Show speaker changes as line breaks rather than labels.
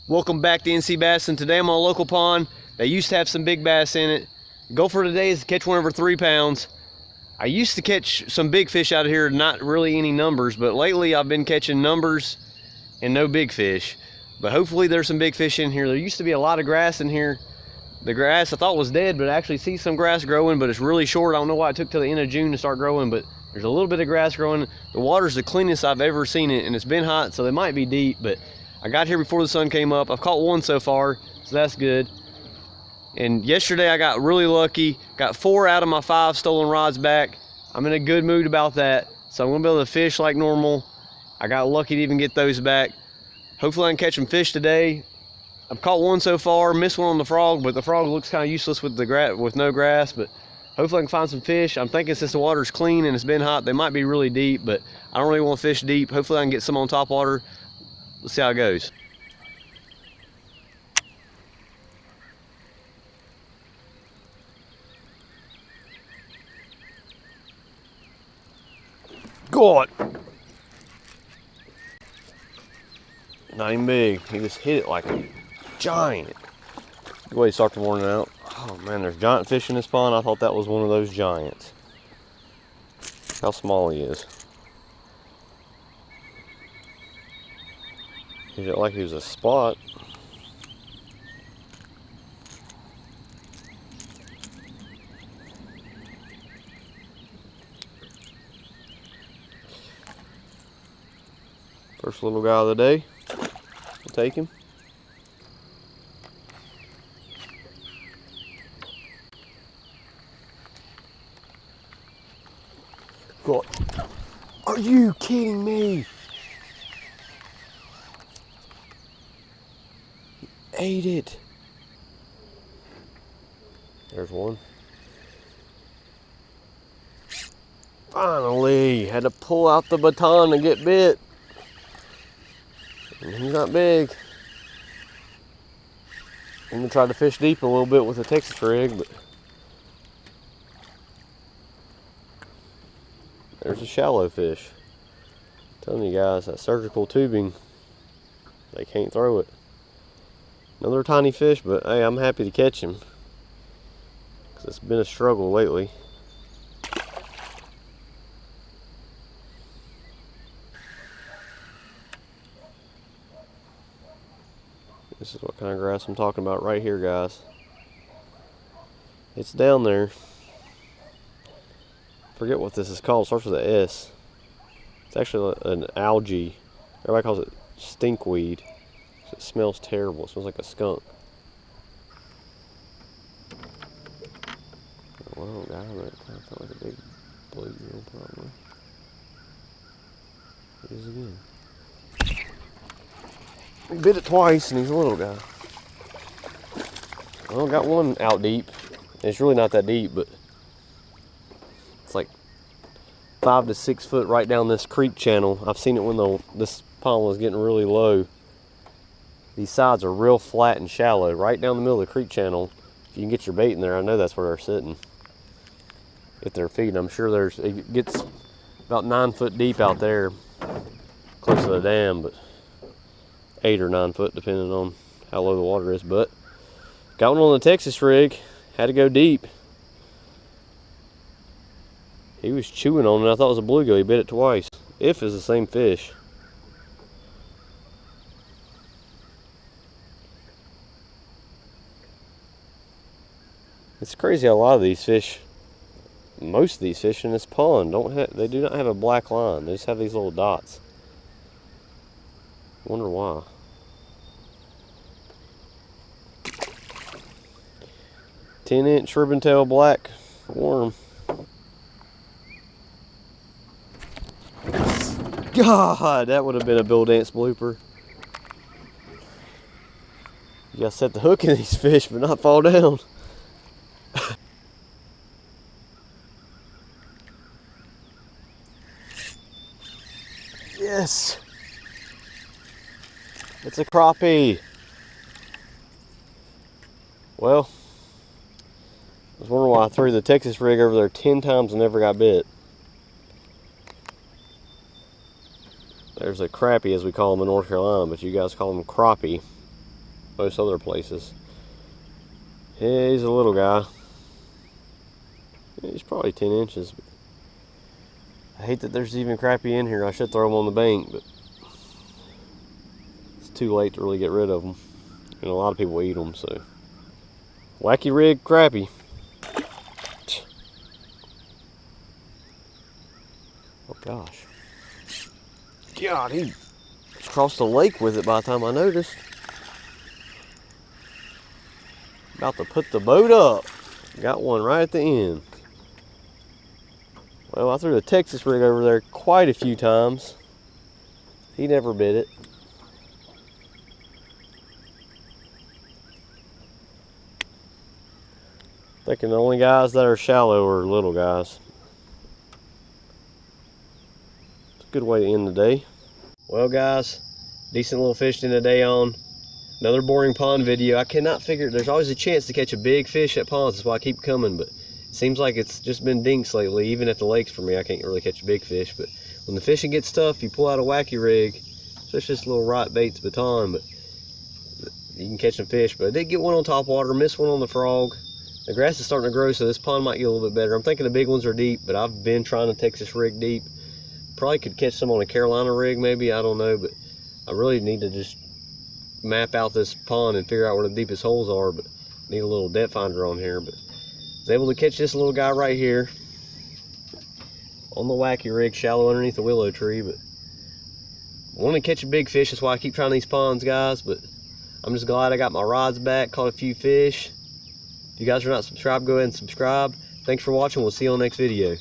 Welcome back to NC Bass, and today I'm on a local pond. They used to have some big bass in it. The goal for today is to catch one over 3 pounds. I used to catch some big fish out of here, not really any numbers, but lately I've been catching numbers and no big fish. But hopefully there's some big fish in here. There used to be a lot of grass in here. The grass I thought was dead, but I actually see some grass growing, but it's really short. I don't know why it took till the end of June to start growing, but there's a little bit of grass growing. The water's the cleanest I've ever seen it, and it's been hot, so they might be deep, but I got here before the sun came up. I've caught one so far, so that's good. And yesterday I got really lucky, got 4 out of my 5 stolen rods back. I'm in a good mood about that, so I'm gonna be able to fish like normal. I got lucky to even get those back. Hopefully I can catch some fish today. I've caught one so far, missed one on the frog, but the frog looks kind of useless with no grass, but hopefully I can find some fish. I'm thinking since the water's clean and it's been hot, they might be really deep, but I don't really want to fish deep. Hopefully I can get some on top water. Let's see how it goes. Got it. Not even big. He just hit it like a giant. Go ahead and start the warning out. Oh man, there's giant fish in this pond. I thought that was one of those giants. Look how small he is. He looked like he was a spot. First little guy of the day. We'll take him. God. Are you kidding me? He ate it. There's one. Finally, had to pull out the baton to get bit. And he's not big. I'm gonna try to fish deep a little bit with a Texas rig, but there's a shallow fish. I'm telling you guys, that surgical tubing, they can't throw it. Another tiny fish, but hey, I'm happy to catch him because it's been a struggle lately. This is what kind of grass I'm talking about right here, guys. It's down there. Forget what this is called. It starts with an S. It's actually an algae. Everybody calls it stinkweed. It smells terrible. It smells like a skunk. Well, guy, that kind of felt like a big bluegill, probably. It is again. He bit it twice, and he's a little guy. Well, got one out deep. It's really not that deep, but it's like 5 to 6 foot right down this creek channel. I've seen it when this pond was getting really low. These sides are real flat and shallow, right down the middle of the creek channel. If you can get your bait in there, I know that's where they're sitting. If they're feeding, I'm sure it gets about 9 foot deep out there, close to the dam, but 8 or 9 foot depending on how low the water is. But got one on the Texas rig, had to go deep. He was chewing on it. I thought it was a bluegill. He bit it twice. If it's the same fish. It's crazy how a lot of these fish, most of these fish in this pond they do not have a black line. They just have these little dots. Wonder why. "10-inch ribbon-tail black worm." God, that would have been a Bill Dance blooper. You gotta set the hook in these fish, but not fall down. Yes. It's a crappie. Well, I was wondering why I threw the Texas rig over there 10 times and never got bit. There's a crappie, as we call them in North Carolina, but you guys call them crappie. most other places. Yeah, he's a little guy. He's probably 10 inches. But I hate that there's even crappie in here. I should throw them on the bank, but it's too late to really get rid of them. And a lot of people eat them, so. Wacky rig crappie. Oh gosh. God, he crossed the lake with it by the time I noticed. About to put the boat up. Got one right at the end. Well, I threw the Texas rig over there quite a few times. He never bit it. Thinking the only guys that are shallow are little guys. It's a good way to end the day. Well guys, decent little fishing today on another boring pond video. I cannot figure, there's always a chance to catch a big fish at ponds. That's why I keep coming, but it seems like it's just been dinks lately. Even at the lakes for me, I can't really catch a big fish. But when the fishing gets tough, you pull out a wacky rig, especially this little rot baits baton, but you can catch some fish. But I did get one on top water, missed one on the frog. The grass is starting to grow, so this pond might get a little bit better. I'm thinking the big ones are deep, but I've been trying to Texas rig deep. Probably could catch some on a Carolina rig maybe, I don't know, but I really need to just map out this pond and figure out where the deepest holes are, but need a little depth finder on here. But I was able to catch this little guy right here on the wacky rig, shallow underneath the willow tree. But I want to catch a big fish, that's why I keep trying these ponds, guys. But I'm just glad I got my rods back, caught a few fish. If you guys are not subscribed, go ahead and subscribe. Thanks for watching. We'll see you on the next video.